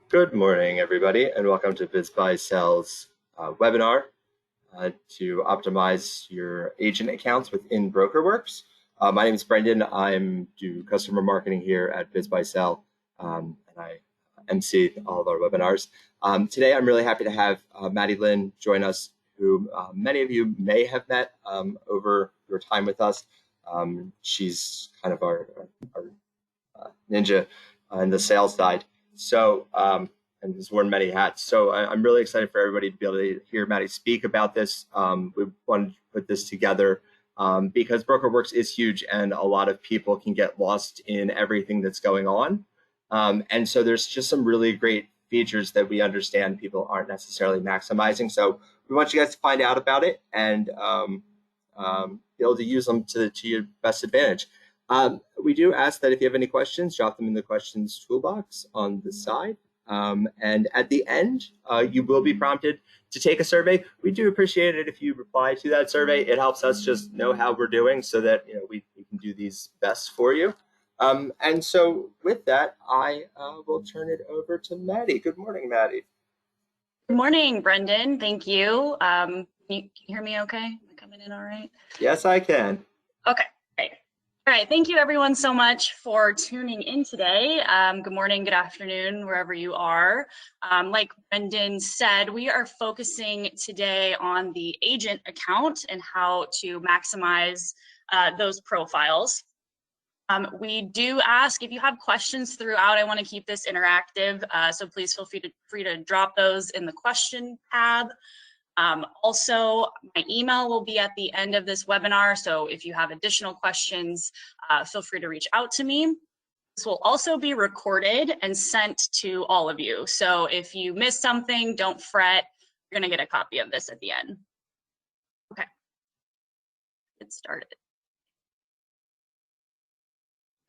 Good morning, everybody, and welcome to BizBySell's webinar to optimize your agent accounts within BrokerWorks. My name is Brendan. I do customer marketing here at BizBySell, and I MC all of our webinars. Today, I'm really happy to have Madeline Linn join us, who many of you may have met over your time with us. She's kind of our ninja on the sales side. So, and has worn many hats. So I'm really excited for everybody to be able to hear Maddie speak about this. We wanted to put this together because BrokerWorks is huge and a lot of people can get lost in everything that's going on. And so there's just some really great features that we understand people aren't necessarily maximizing. So we want you guys to find out about it and be able to use them to your best advantage. We do ask that if you have any questions, drop them in the questions toolbox on the side. And at the end, you will be prompted to take a survey. We do appreciate it if you reply to that survey. It helps us just know how we're doing so that we can do these best for you. And so with that, I will turn it over to Maddie. Good morning, Maddie. Good morning, Brendan. Thank you. Can you hear me okay? Am I coming in all right? Yes, I can. Okay, great. All right, thank you everyone so much for tuning in today. Good morning, good afternoon, wherever you are. Like Brendan said, we are focusing today on the agent account and how to maximize those profiles. We do ask if you have questions throughout. I want to keep this interactive, so please feel free to drop those in the question tab. Also, my email will be at the end of this webinar, so if you have additional questions, feel free to reach out to me. This will also be recorded and sent to all of you. So if you miss something, don't fret. You're going to get a copy of this at the end. Okay, get started.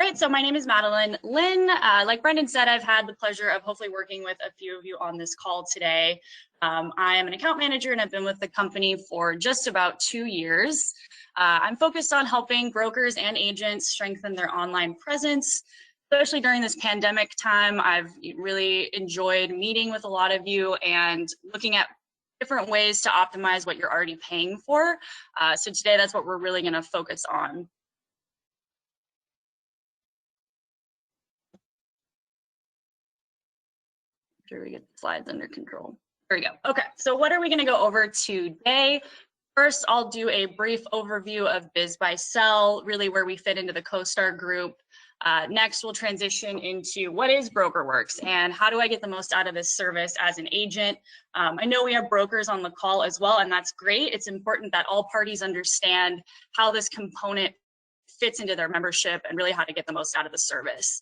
Great, so my name is Madeline Linn. Like Brendan said, I've had the pleasure of hopefully working with a few of you on this call today. I am an account manager and I've been with the company for just about 2 years. I'm focused on helping brokers and agents strengthen their online presence, especially during this pandemic time. I've really enjoyed meeting with a lot of you and looking at different ways to optimize what you're already paying for. So today, that's what we're really going to focus on. Sure we get the slides under control. There we go. Okay, so what are we going to go over today? First, I'll do a brief overview of BizBySell, really where we fit into the CoStar group. Next, we'll transition into what is BrokerWorks and how do I get the most out of this service as an agent. I know we have brokers on the call as well, and that's great. It's important that all parties understand how this component fits into their membership and really how to get the most out of the service.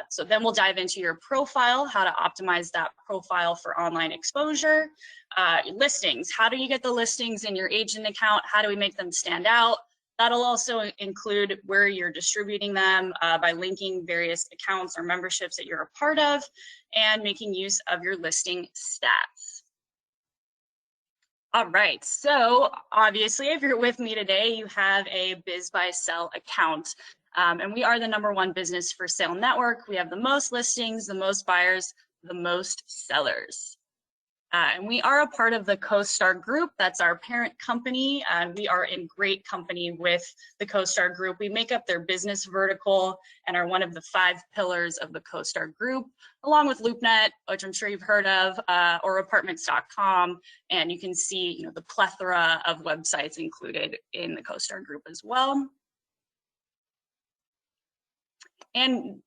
So then we'll dive into your profile, how to optimize that profile for online exposure. Listings, how do you get the listings in your agent account? How do we make them stand out? That'll also include where you're distributing them by linking various accounts or memberships that you're a part of and making use of your listing stats. All right, so obviously if you're with me today, you have a BizBySell account. And we are the #1 business for sale network. We have the most listings, the most buyers, the most sellers. And we are a part of the CoStar group. That's our parent company. And we are in great company with the CoStar group. We make up their business vertical and are one of the 5 pillars of the CoStar group, along with Loopnet, which I'm sure you've heard of, or apartments.com. And you can see the plethora of websites included in the CoStar group as well. And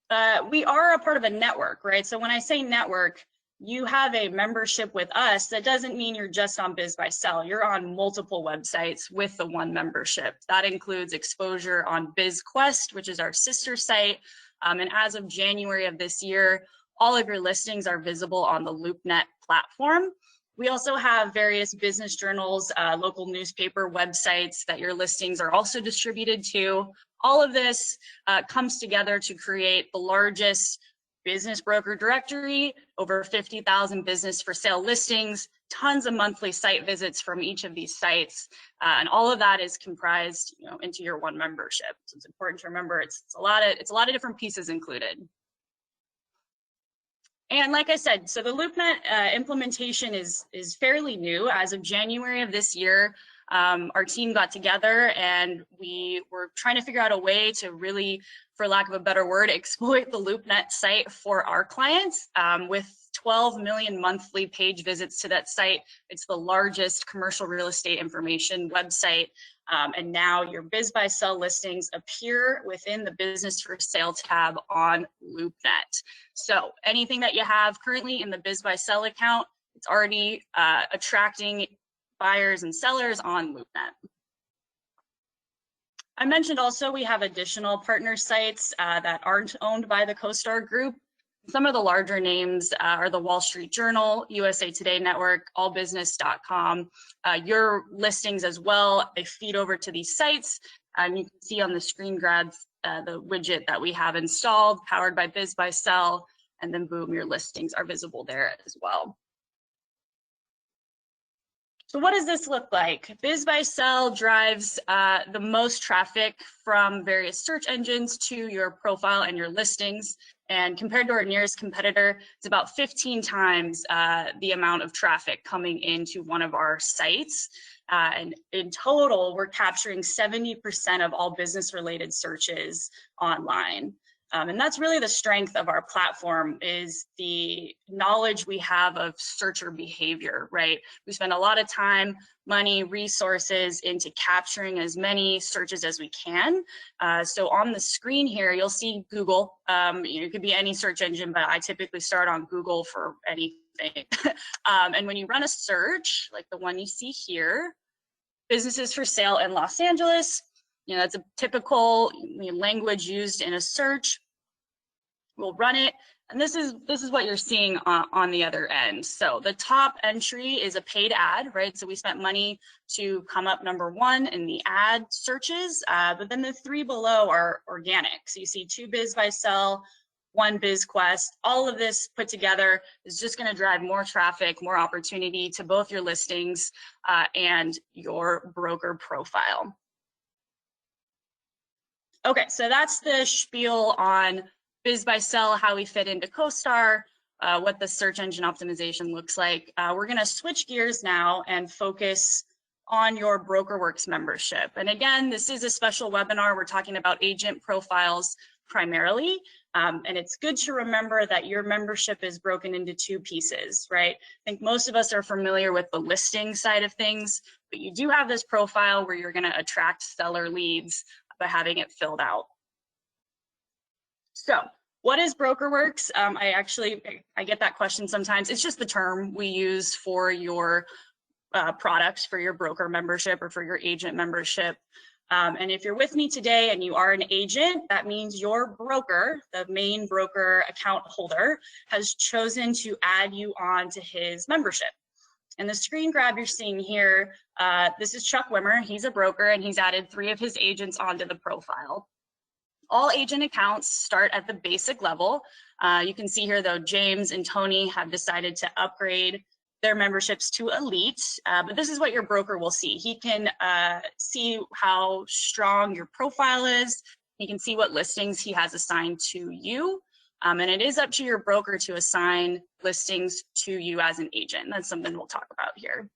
we are a part of a network, right? So when I say network, you have a membership with us. That doesn't mean you're just on BizBySell. You're on multiple websites with the one membership. That includes exposure on BizQuest, which is our sister site. And as of January of this year, all of your listings are visible on the Loopnet platform. We also have various business journals, local newspaper websites that your listings are also distributed to. All of this comes together to create the largest business broker directory, over 50,000 business for sale listings, tons of monthly site visits from each of these sites, and all of that is comprised, into your one membership. So it's important to remember it's a lot of different pieces included. And like I said, so the Loopnet implementation is fairly new. As of January of this year, our team got together and we were trying to figure out a way to really, for lack of a better word, exploit the Loopnet site for our clients. With 12 million monthly page visits to that site, it's the largest commercial real estate information website. And now your BizBySell listings appear within the Business for Sale tab on Loopnet. So anything that you have currently in the BizBySell account, it's already attracting buyers and sellers on Loopnet. I mentioned also we have additional partner sites that aren't owned by the CoStar Group. Some of the larger names are the Wall Street Journal, USA Today Network, allbusiness.com. Your listings as well, they feed over to these sites. You can see on the screen grabs the widget that we have installed, powered by BizBySell, and then boom, your listings are visible there as well. So what does this look like? BizBySell drives the most traffic from various search engines to your profile and your listings. And compared to our nearest competitor, it's about 15 times the amount of traffic coming into one of our sites. And in total, we're capturing 70% of all business-related searches online. And that's really the strength of our platform, is the knowledge we have of searcher behavior, right? We spend a lot of time, money, resources into capturing as many searches as we can. So on the screen here, you'll see Google. It could be any search engine, but I typically start on Google for anything. And when you run a search, like the one you see here, businesses for sale in Los Angeles, that's a typical language used in a search. We'll run it, and this is what you're seeing on the other end. So the top entry is a paid ad, right? So we spent money to come up #1 in the ad searches, but then the 3 below are organic. So you see 2 BizBySell, 1 BizQuest. All of this put together is just going to drive more traffic, more opportunity to both your listings and your broker profile. Okay, so that's the spiel on BizBySell, how we fit into CoStar, what the search engine optimization looks like. We're going to switch gears now and focus on your BrokerWorks membership. And again, this is a special webinar. We're talking about agent profiles primarily. And it's good to remember that your membership is broken into 2 pieces, right? I think most of us are familiar with the listing side of things, but you do have this profile where you're going to attract seller leads by having it filled out. So what is BrokerWorks? I get that question sometimes. It's just the term we use for your products, for your broker membership or for your agent membership. And if you're with me today and you are an agent, that means your broker, the main broker account holder, has chosen to add you on to his membership. And the screen grab you're seeing here, this is Chuck Wimmer. He's a broker and he's added 3 of his agents onto the profile. All agent accounts start at the basic level. You can see here though, James and Tony have decided to upgrade their memberships to Elite, but this is what your broker will see. He can see how strong your profile is. He can see what listings he has assigned to you. And it is up to your broker to assign listings to you as an agent. That's something we'll talk about here.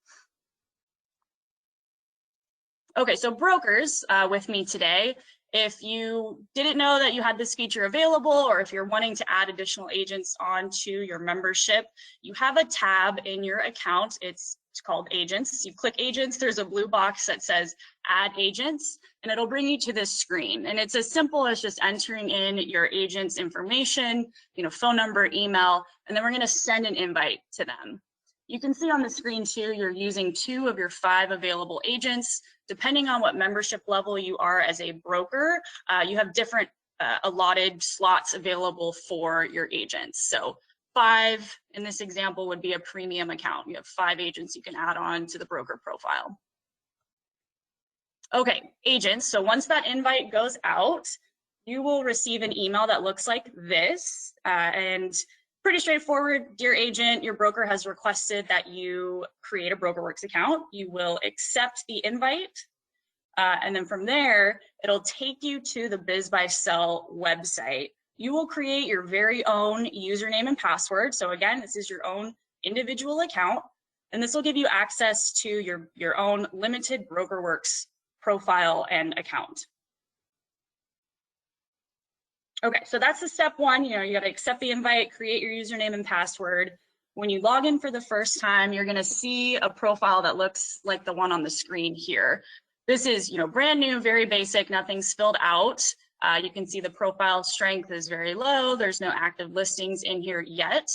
Okay, so brokers with me today. If you didn't know that you had this feature available, or if you're wanting to add additional agents onto your membership, you have a tab in your account. It's called Agents. You click Agents, there's a blue box that says Add Agents, and it'll bring you to this screen. And it's as simple as just entering in your agent's information, phone number, email, and then we're going to send an invite to them. You can see on the screen too, you're using 2 of your 5 available agents. Depending on what membership level you are as a broker, you have different allotted slots available for your agents. So 5 in this example would be a premium account. You have 5 agents you can add on to the broker profile. Okay, agents. So once that invite goes out, you will receive an email that looks like this. And pretty straightforward. Dear agent, your broker has requested that you create a BrokerWorks account. You will accept the invite. And then from there, it'll take you to the BizBySell website. you will create your very own username and password. So again, this is your own individual account, and this will give you access to your own limited BrokerWorks profile and account. Okay, so that's the step one. You got to accept the invite, create your username and password. When you log in for the first time, you're going to see a profile that looks like the one on the screen here. This is, brand new, very basic, nothing's filled out. You can see the profile strength is very low. There's no active listings in here yet.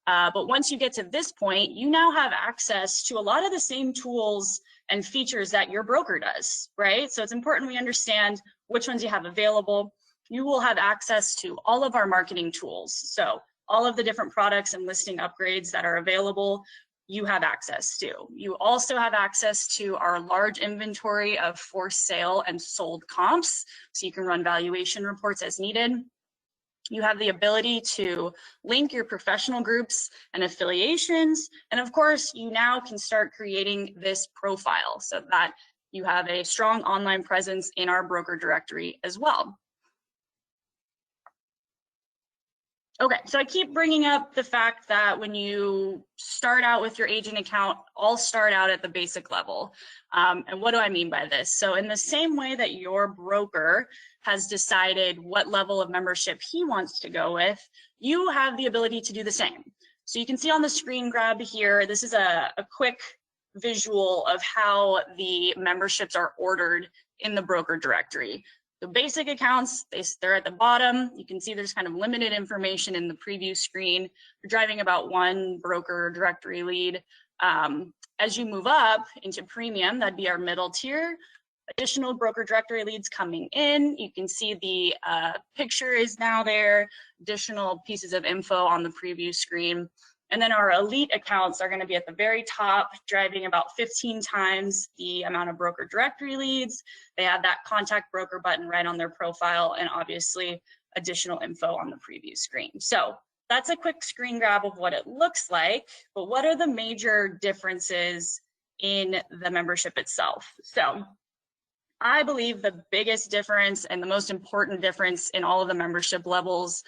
But once you get to this point, you now have access to a lot of the same tools and features that your broker does, right? So it's important we understand which ones you have available. You will have access to all of our marketing tools. So all of the different products and listing upgrades that are available, you have access to. You also have access to our large inventory of for sale and sold comps, so you can run valuation reports as needed. You have the ability to link your professional groups and affiliations. And of course, you now can start creating this profile so that you have a strong online presence in our broker directory as well. Okay, so I keep bringing up the fact that when you start out with your agent account, all start out at the basic level. And what do I mean by this? So in the same way that your broker has decided what level of membership he wants to go with, you have the ability to do the same. So you can see on the screen grab here, this is a quick visual of how the memberships are ordered in the broker directory. The basic accounts, they're at the bottom. You can see there's kind of limited information in the preview screen. You're driving about one broker directory lead. As you move up into premium, that'd be our middle tier. Additional broker directory leads coming in. You can see the picture is now there. Additional pieces of info on the preview screen. And then our elite accounts are going to be at the very top, driving about 15 times the amount of broker directory leads. They have that contact broker button right on their profile, and obviously additional info on the preview screen. So that's a quick screen grab of what it looks like, but what are the major differences in the membership itself? So I believe the biggest difference and the most important difference in all of the membership levels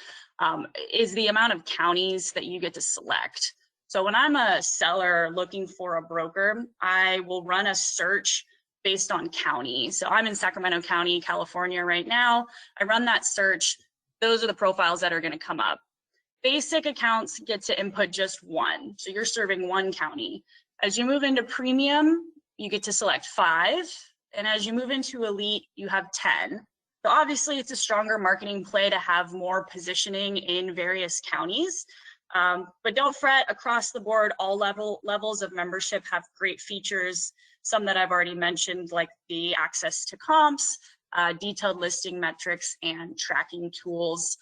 is the amount of counties that you get to select. So when I'm a seller looking for a broker, I will run a search based on county. So I'm in Sacramento County, California right now. I run that search. Those are the profiles that are going to come up. Basic accounts get to input just one. So you're serving one county. As you move into premium, you get to select 5. And as you move into elite, you have 10. So obviously it's a stronger marketing play to have more positioning in various counties. But don't fret, across the board, all levels of membership have great features. Some that I've already mentioned, like the access to comps, detailed listing metrics, and tracking tools.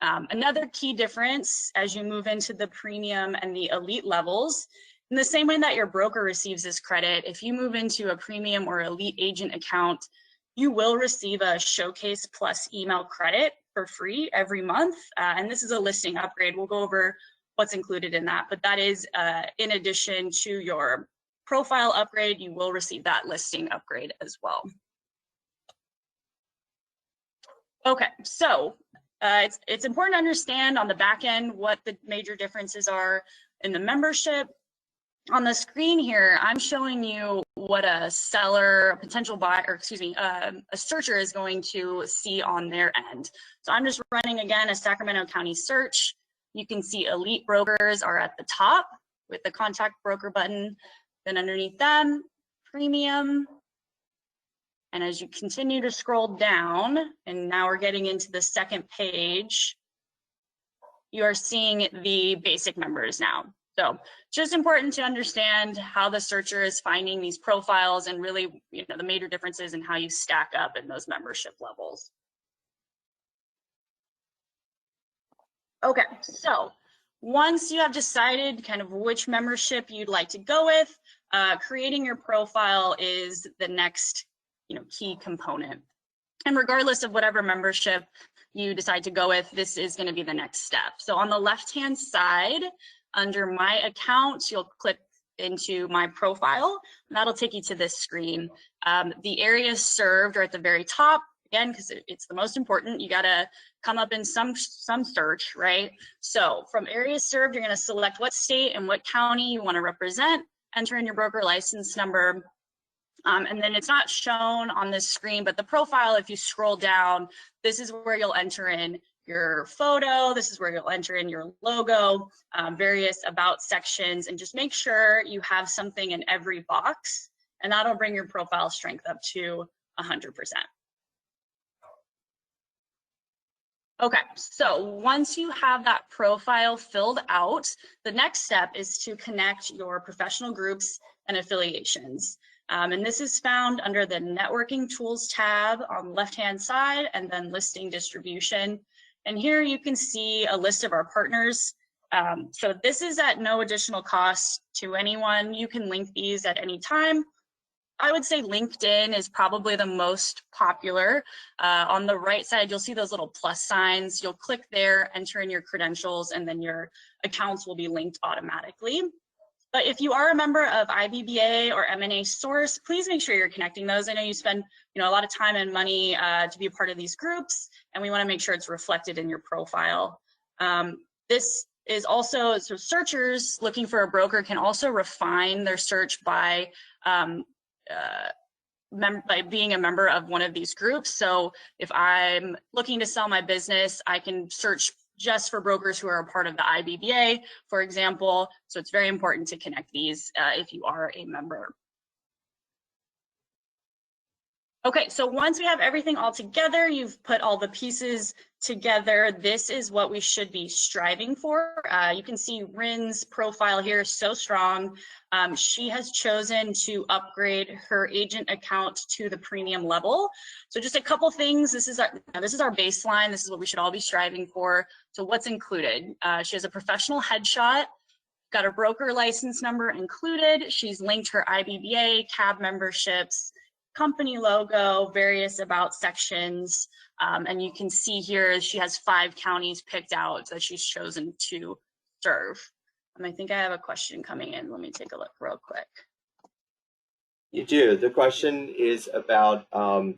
Another key difference as you move into the premium and the elite levels, in the same way that your broker receives this credit, if you move into a premium or elite agent account, you will receive a Showcase Plus email credit for free every month. And this is a listing upgrade. We'll go over what's included in that, but that is in addition to your profile upgrade, you will receive that listing upgrade as well. Okay, so it's important to understand on the back end what the major differences are in the membership. On the screen here, I'm showing you what a seller, a potential buyer, or excuse me, a searcher is going to see on their end. So I'm just running, again, a Sacramento County search. You can see elite brokers are at the top with the contact broker button. Then underneath them, premium. And as you continue to scroll down, and now we're getting into the second page, you are seeing the basic members now. So just important to understand how the searcher is finding these profiles and really, the major differences in how you stack up in those membership levels. Okay, so once you have decided kind of which membership you'd like to go with, creating your profile is the next, key component. And regardless of whatever membership you decide to go with, this is going to be the next step. So on the left-hand side, under My Account, you'll click into My Profile, and that'll take you to this screen. The areas served are at the very top. again, because it's the most important, you gotta come up in some search, right? So from areas served, you're gonna select what state and what county you wanna represent, enter in your broker license number, and then it's not shown on this screen, but the profile, if you scroll down, this is where you'll enter in your photo, this is where you'll enter in your logo, various about sections, and just make sure you have something in every box, and that'll bring your profile strength up to 100%. Okay, so once you have that profile filled out, the next step is to connect your professional groups and affiliations. And this is found under the Networking Tools tab on the left-hand side, and then Listing Distribution. And here you can see a list of our partners. So this is at no additional cost to anyone. You can link these at any time. I would say LinkedIn is probably the most popular. On the right side, you'll see those little plus signs. You'll click there, enter in your credentials, and then your accounts will be linked automatically. But if you are a member of IBBA or M&A Source, please make sure you're connecting those. I know you spend a lot of time and money to be a part of these groups, and we want to make sure it's reflected in your profile. This is also, so searchers looking for a broker can also refine their search by being a member of one of these groups. So if I'm looking to sell my business, I can search just for brokers who are a part of the IBBA, for example. So it's very important to connect these if you are a member. Okay, so once we have everything all together, you've put all the pieces together, this is what we should be striving for. You can see Rin's profile here is so strong. She has chosen to upgrade her agent account to the premium level. So just a couple things, this is our baseline, this is what we should all be striving for. So what's included? She has a professional headshot, got a broker license number included, she's linked her IBBA, CAB memberships, company logo, various about sections, and you can see here she has 5 counties picked out that she's chosen to serve. I think I have a question coming in. Let me take a look real quick. You do. The question is about,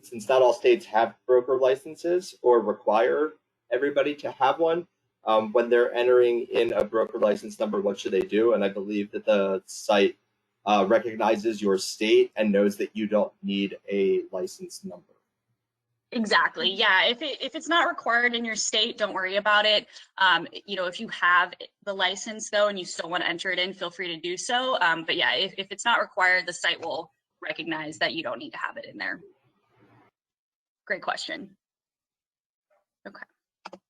since not all states have broker licenses or require everybody to have one, when they're entering in a broker license number, what should they do? And I believe that the site recognizes your state and knows that you don't need a license number. Exactly. Yeah. If it's not required in your state, don't worry about it. If you have the license though, and you still want to enter it in, feel free to do so. But yeah, if it's not required, the site will recognize that you don't need to have it in there. Great question. Okay.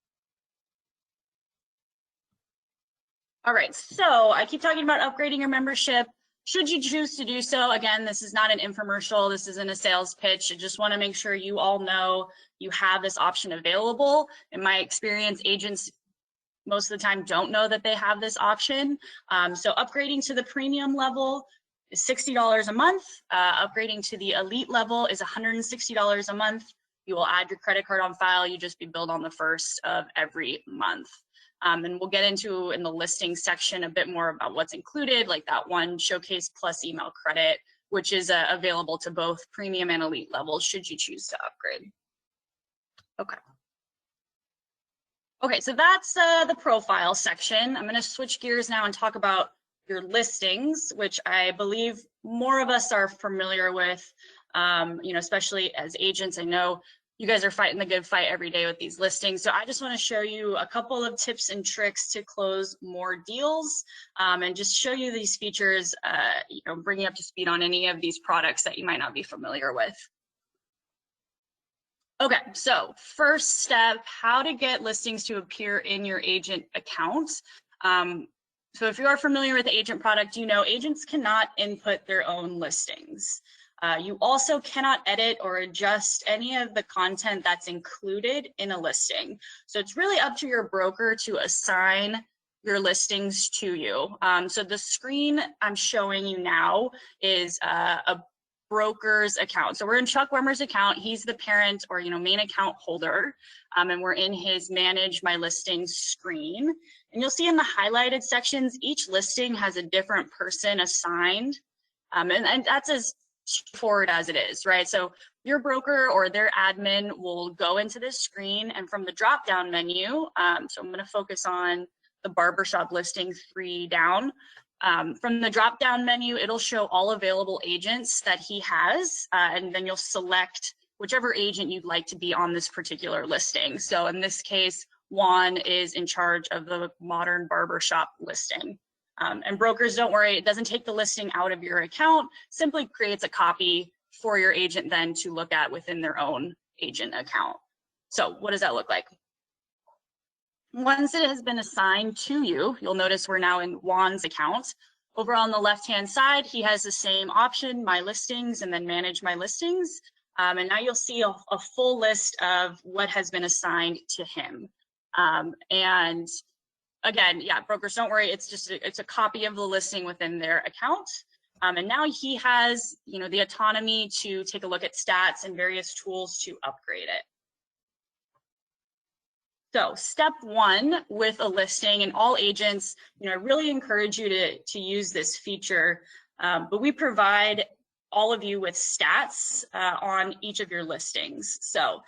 All right. So I keep talking about upgrading your membership. Should you choose to do so, again, this is not an infomercial, this isn't a sales pitch. I just want to make sure you all know you have this option available. In my experience, agents most of the time don't know that they have this option. So upgrading to the premium level is $60 a month. Upgrading to the elite level is $160 a month. You will add your credit card on file. You just be billed on the 1st of every month. And we'll get into in the listing section a bit more about what's included, like that one Showcase Plus email credit, which is available to both premium and elite levels should you choose to upgrade. Okay. Okay, so that's the profile section. I'm going to switch gears now and talk about your listings, which I believe more of us are familiar with, especially as agents. I know you guys are fighting the good fight every day with these listings. So I just want to show you a couple of tips and tricks to close more deals, and just show you these features, bring you up to speed on any of these products that you might not be familiar with. Okay, so first step, how to get listings to appear in your agent account. So if you are familiar with the agent product, agents cannot input their own listings. You also cannot edit or adjust any of the content that's included in a listing. So it's really up to your broker to assign your listings to you. So the screen I'm showing you now is a broker's account. So we're in Chuck Wemmer's account. He's the parent or main account holder, and we're in his Manage My Listings screen. And you'll see in the highlighted sections, each listing has a different person assigned, and that's as straightforward as it is, right? So your broker or their admin will go into this screen, and from the drop-down menu, so I'm going to focus on the barbershop listing 3 down. From the drop-down menu, it'll show all available agents that he has, and then you'll select whichever agent you'd like to be on this particular listing. So in this case, Juan is in charge of the modern barbershop listing. And brokers, don't worry, it doesn't take the listing out of your account, simply creates a copy for your agent then to look at within their own agent account. So what does that look like? Once it has been assigned to you, you'll notice we're now in Juan's account. Over on the left-hand side, he has the same option, My Listings, and then Manage My Listings. And now you'll see a full list of what has been assigned to him. And again, yeah, brokers, don't worry, it's a copy of the listing within their account. And now he has, the autonomy to take a look at stats and various tools to upgrade it. So step 1 with a listing, and all agents, I really encourage you to use this feature, but we provide all of you with stats on each of your listings. So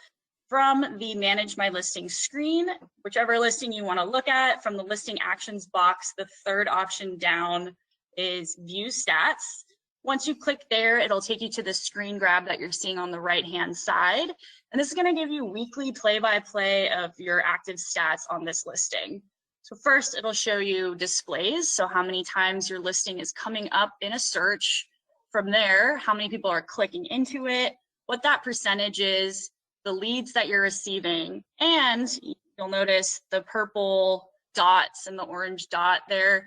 from the Manage My Listings screen, whichever listing you want to look at, from the listing actions box, the 3rd option down is View Stats. Once you click there, it'll take you to the screen grab that you're seeing on the right-hand side. And this is going to give you weekly play-by-play of your active stats on this listing. So first, it'll show you displays, so how many times your listing is coming up in a search. From there, how many people are clicking into it, what that percentage is, the leads that you're receiving, and you'll notice the purple dots and the orange dot there.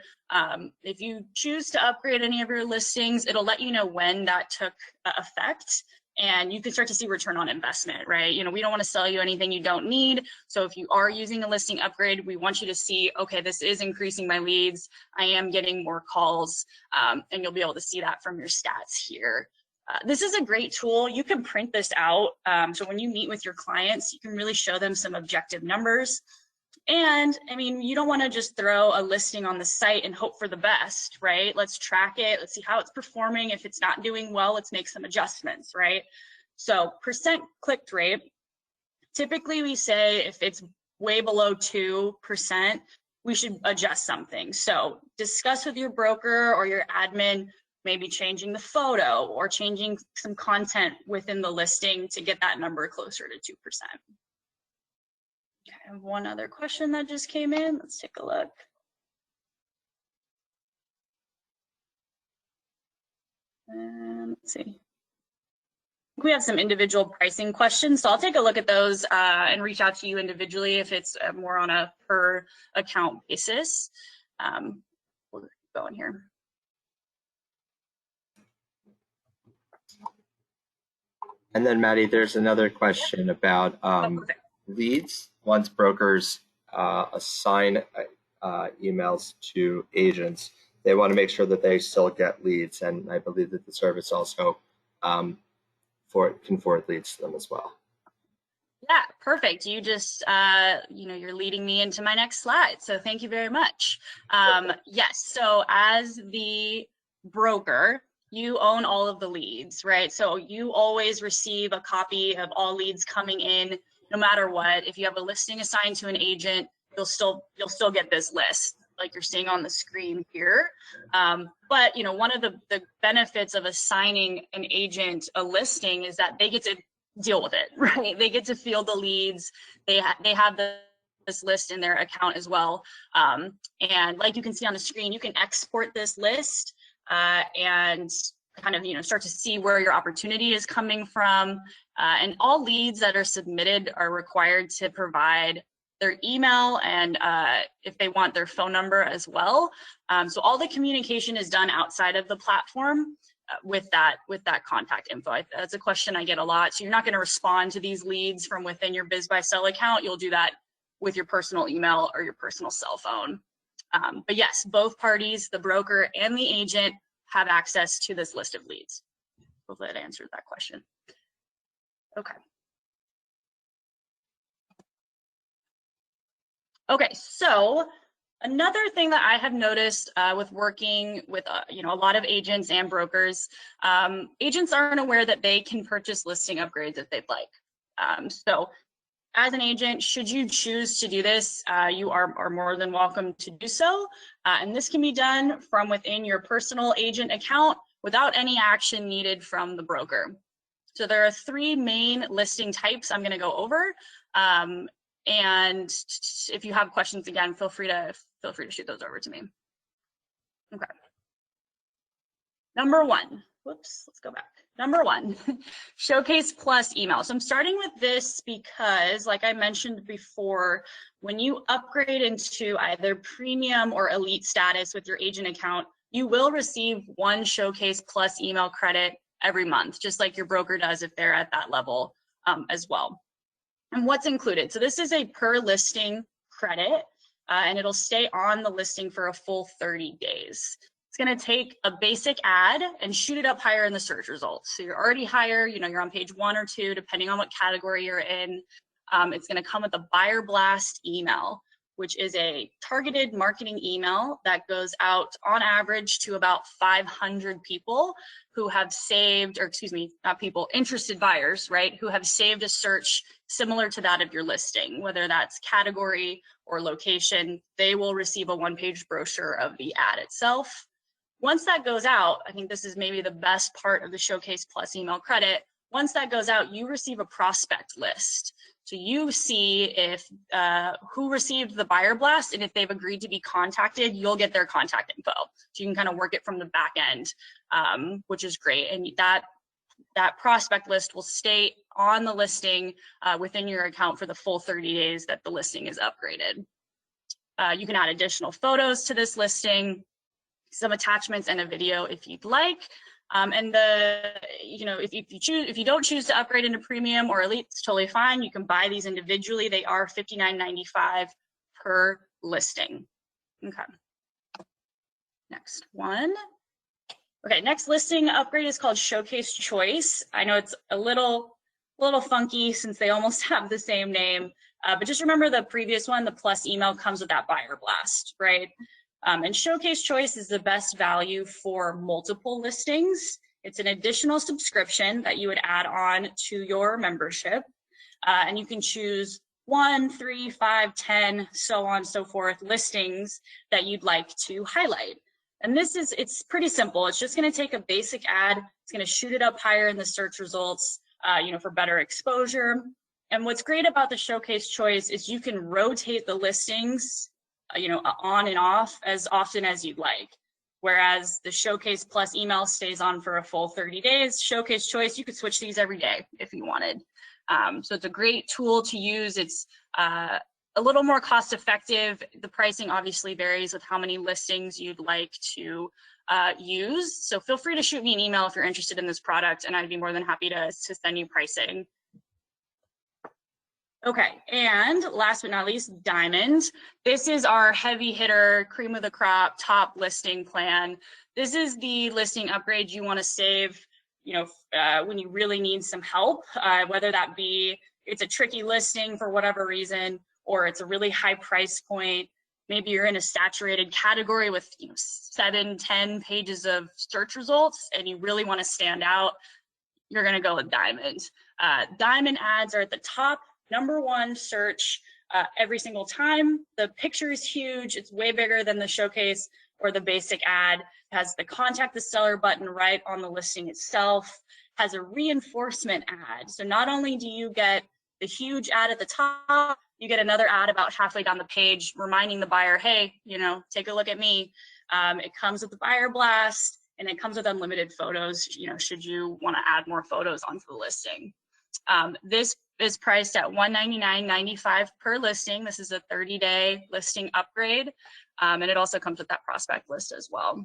If you choose to upgrade any of your listings, it'll let you know when that took effect, and you can start to see return on investment, right? We don't want to sell you anything you don't need. So if you are using a listing upgrade, we want you to see, okay, this is increasing my leads. I am getting more calls, and you'll be able to see that from your stats here. This is a great tool. You can print this out. So when you meet with your clients, you can really show them some objective numbers. And you don't want to just throw a listing on the site and hope for the best, right? Let's track it. Let's see how it's performing. If it's not doing well, let's make some adjustments, right? So percent click rate, typically we say if it's way below 2%, we should adjust something. So discuss with your broker or your admin, maybe changing the photo or changing some content within the listing to get that number closer to 2%. I have one other question that just came in. Let's take a look. Let's see. We have some individual pricing questions, so I'll take a look at those and reach out to you individually if it's more on a per account basis. We'll keep going here. And then Maddie, there's another question about leads. Once brokers assign emails to agents, they want to make sure that they still get leads, and I believe that the service also can forward leads to them as well. Yeah, perfect. You just, you're leading me into my next slide. So thank you very much. Yes, so as the broker, you own all of the leads, right? So you always receive a copy of all leads coming in, no matter what. If you have a listing assigned to an agent, you'll still get this list like you're seeing on the screen here. But one of the benefits of assigning an agent a listing is that they get to deal with it, right? They get to field the leads. They have this list in their account as well. And like you can see on the screen, you can export this list and kind of start to see where your opportunity is coming from. And all leads that are submitted are required to provide their email and if they want their phone number as well. So all the communication is done outside of the platform with that contact info. That's a question I get a lot. So you're not going to respond to these leads from within your BizBySell account. You'll do that with your personal email or your personal cell phone. But yes, both parties, the broker and the agent, have access to this list of leads. Hopefully that answered that question. Okay. Okay, so Another thing that I have noticed with working with a lot of agents and brokers, agents aren't aware that they can purchase listing upgrades if they'd like. So as an agent, should you choose to do this, you are more than welcome to do so. And this can be done from within your personal agent account without any action needed from the broker. So there are 3 main listing types I'm going to go over. And if you have questions, again, feel free to shoot those over to me. Okay. Number 1. Whoops, let's go back. Number 1, Showcase Plus email. So I'm starting with this because, like I mentioned before, when you upgrade into either premium or elite status with your agent account, you will receive 1 Showcase Plus email credit every month, just like your broker does if they're at that level as well. And what's included? So this is a per listing credit, and it'll stay on the listing for a full 30 days. It's going to take a basic ad and shoot it up higher in the search results. So you're already higher, you're on page 1 or 2, depending on what category you're in. It's going to come with a buyer blast email, which is a targeted marketing email that goes out on average to about 500 people who have saved, or excuse me, not people, interested buyers, right, who have saved a search similar to that of your listing, whether that's category or location. They will receive a 1-page brochure of the ad itself. Once that goes out, I think this is maybe the best part of the Showcase Plus email credit. Once that goes out, you receive a prospect list. So you see if who received the buyer blast, and if they've agreed to be contacted, you'll get their contact info. So you can kind of work it from the back end, which is great. And that prospect list will stay on the listing within your account for the full 30 days that the listing is upgraded. You can add additional photos to this listing, some attachments, and a video if you'd like. And if you don't choose to upgrade into premium or elite, it's totally fine. You can buy these individually. They are $59.95 per listing. Okay. Next one. Okay, next listing upgrade is called Showcase Choice. I know it's a little funky since they almost have the same name, but just remember the previous one, the plus email comes with that buyer blast, right? And Showcase Choice is the best value for multiple listings. It's an additional subscription that you would add on to your membership. And you can choose 1, 3, 5, 10, so on and so forth listings that you'd like to highlight. And it's pretty simple. It's just going to take a basic ad. It's going to shoot it up higher in the search results, for better exposure. And what's great about the Showcase Choice is you can rotate the listings on and off as often as you'd like. Whereas the Showcase Plus email stays on for a full 30 days. Showcase Choice, you could switch these every day if you wanted. So it's a great tool to use. It's a little more cost effective. The pricing obviously varies with how many listings you'd like to use. So feel free to shoot me an email if you're interested in this product, and I'd be more than happy to send you pricing. Okay, and last but not least, Diamond. This is our heavy hitter, cream of the crop, top listing plan. This is the listing upgrade you want to save, when you really need some help, whether that be it's a tricky listing for whatever reason, or it's a really high price point. Maybe you're in a saturated category with 7, 10 pages of search results, and you really want to stand out. You're going to go with Diamond. Diamond ads are at the top. #1 search every single time. The picture is huge. It's way bigger than the Showcase or the basic ad. It has the contact the seller button right on the listing itself. Has a reinforcement ad. So not only do you get the huge ad at the top, you get another ad about halfway down the page reminding the buyer, hey, take a look at me. It comes with the buyer blast, and it comes with unlimited photos, should you want to add more photos onto the listing. This is priced at $199.95 per listing. This is a 30-day listing upgrade, and it also comes with that prospect list as well.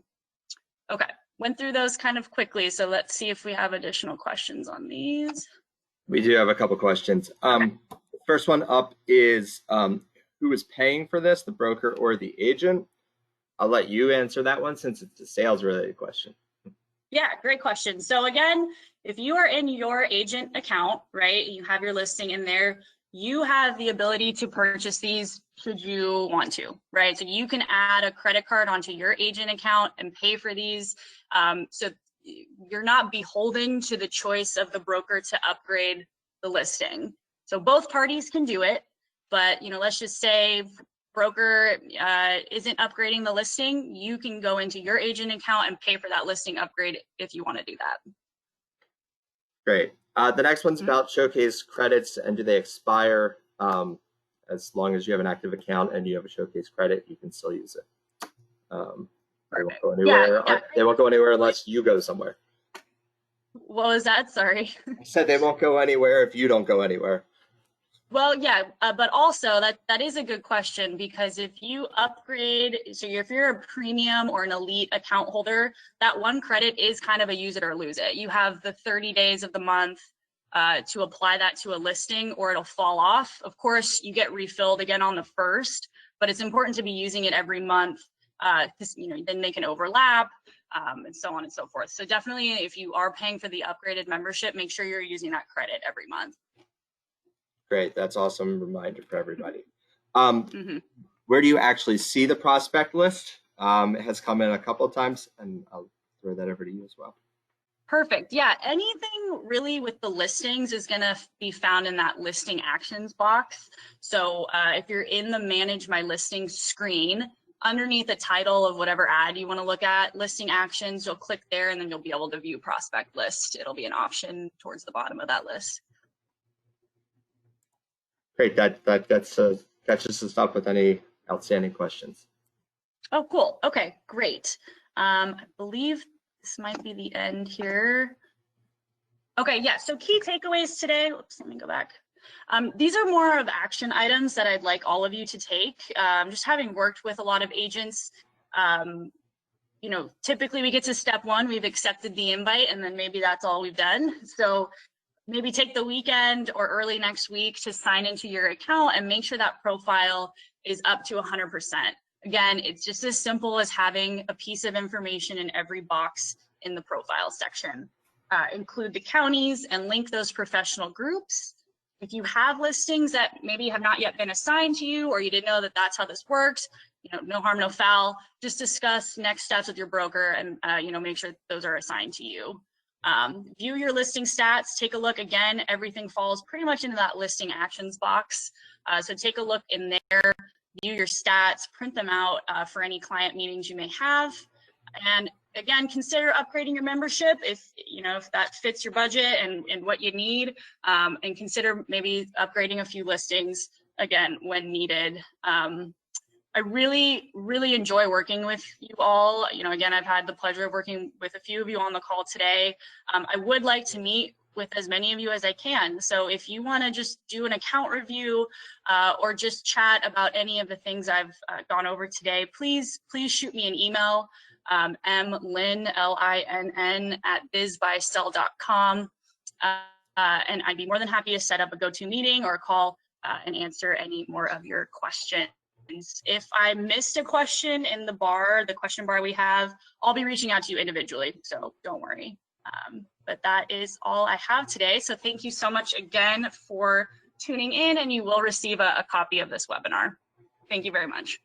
Okay, went through those kind of quickly, so let's see if we have additional questions on these. We do have a couple questions. Okay. First one up is who is paying for this, the broker or the agent? I'll let you answer that one since it's a sales-related question. Yeah, great question. So again, if you are in your agent account, right, you have your listing in there, you have the ability to purchase these should you want to, right? So you can add a credit card onto your agent account and pay for these. So you're not beholden to the choice of the broker to upgrade the listing. So both parties can do it, but let's just say broker isn't upgrading the listing, you can go into your agent account and pay for that listing upgrade if you want to do that. Great. The next one's about showcase credits, and do they expire? As long as you have an active account and you have a showcase credit, you can still use it. They won't go anywhere. Yeah. They won't go anywhere unless you go somewhere. What was that? Sorry. I said they won't go anywhere if you don't go anywhere. Well, yeah, but also that is a good question, because if you upgrade, so if you're a premium or an elite account holder, that one credit is kind of a use it or lose it. You have the 30 days of the month to apply that to a listing, or it'll fall off. Of course, you get refilled again on the 1st, but it's important to be using it every month, because then they can overlap, and so on and so forth. So definitely, if you are paying for the upgraded membership, make sure you're using that credit every month. Great, that's awesome reminder for everybody. Where do you actually see the prospect list? It has come in a couple of times, and I'll throw that over to you as well. Perfect. Yeah, anything really with the listings is going to be found in that listing actions box. So if you're in the manage my listings screen, underneath the title of whatever ad you want to look at, listing actions, you'll click there and then you'll be able to view prospect list. It'll be an option towards the bottom of that list. Great, that catches us up with any outstanding questions. Oh, cool. Okay, great. I believe this might be the end here. Okay, yeah, so key takeaways today. Oops, let me go back. These are more of action items that I'd like all of you to take. Just having worked with a lot of agents, typically we get to step 1, we've accepted the invite, and then maybe that's all we've done. So maybe take the weekend or early next week to sign into your account and make sure that profile is up to 100%. Again, it's just as simple as having a piece of information in every box in the profile section. Include the counties and link those professional groups. If you have listings that maybe have not yet been assigned to you, or you didn't know that that's how this works, no harm, no foul. Just discuss next steps with your broker and make sure those are assigned to you. View your listing stats, take a look. Again, everything falls pretty much into that listing actions box. So take a look in there, view your stats, print them out for any client meetings you may have. And again, consider upgrading your membership if that fits your budget and what you need, and consider maybe upgrading a few listings again when needed. I really, really enjoy working with you all. Again, I've had the pleasure of working with a few of you on the call today. I would like to meet with as many of you as I can. So if you want to just do an account review or just chat about any of the things I've gone over today, please shoot me an email, Lynn, Linn, at BizBySell.com. And I'd be more than happy to set up a go-to meeting or a call and answer any more of your questions. If I missed a question in the question bar we have, I'll be reaching out to you individually, so don't worry. But that is all I have today. So thank you so much again for tuning in, and you will receive a copy of this webinar. Thank you very much.